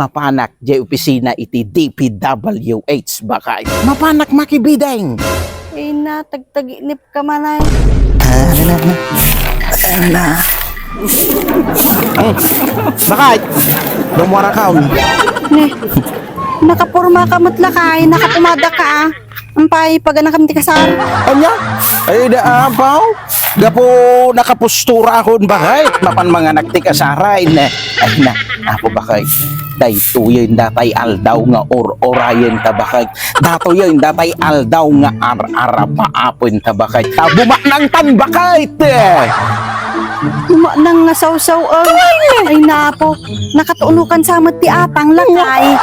mapanak di opisina iti DPWH bakay. Mapanak makibideng. Ay na, tagtaginip ka man ay. Bakay, lumwara ka. Ne, nakapurma ka matlakay, nakapumada ka. Ampay, pag anak kami tikasar. Anya? Ay da apaw. Gapo nakapustura akon bakay. Mapan mga nagtikasaray na. Ay na, ako bakay. Day tuyo yung datay aldaw nga orayen tabakay. Dato yun datay aldaw nga ara paapon tabakay. Bumak ng tanbakay te. Tuma nang nasawsaw ang. Ay na po, nakatunukan sa ti atang lakay.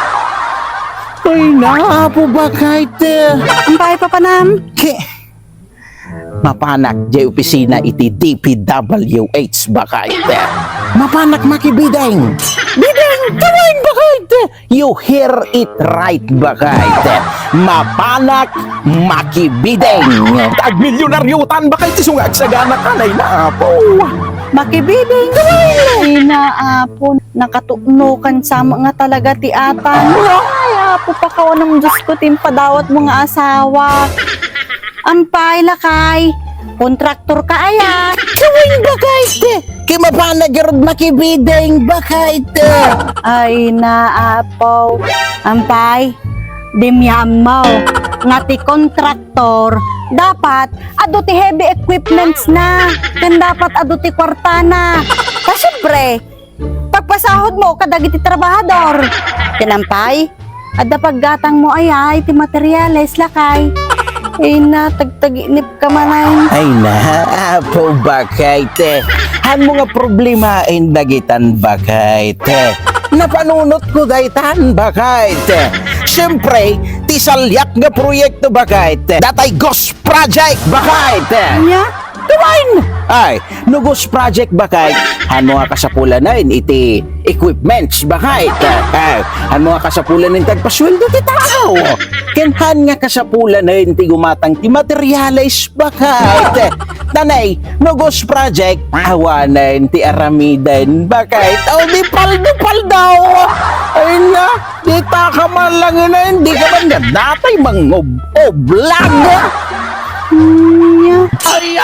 Ay na, apo bakay te. Ampay pa panam. Mapanak di opisina iti DPWH bakay te. Mapanak makibideng. Bideng, kawain bakay te. You hear it right bakay te. Mapanak makibideng. Tag milyonaryutan bakay ti sungag sa gana kanay na apo. Makibiding. Ay na apo, nakatunukan sa mga talaga ti atang. Ay apo pa kawan ng Diyos ko timpadawat mo nga asawa. Ampay lakay, kontraktor ka aya. Kawain bakay te. Kaya mapanak garod makibideng bakay te. Ay na apo, ampay, dimyam mo. Nga ti kontraktor, dapat ado ti heavy equipments na. Kan dapat ado ti kwarta na. Kasyempre, pagpasahod mo kadagi ti trabahador. Tinampay, adda paggatang mo ay ti materyales lakay. Ay na, tagtaginip ka man ay. Ay na, apo bakay te. Han mo nga problema in dagitan bakay te. Napanunot ko daytan bakay te. Siyempre, ti salyak nga proyekto bakay te. Datay Ghost Project bakay te. Anya? Tuwain! Ay, no Ghost Project bakay. Han mo nga kasapulan na iti equipments bakay te. Ay, han mo nga kasapulan ng tagpasweldo ti tao. Kenhan nga kasapulan na ti gumatang ti materialis bakay te. Tanay, no Ghost Project, awanan ti aramidan bakay. O di paldo daw. Ay na, di ka man lang na hindi ka man nga datay mangob-oblag. Anya? Ay,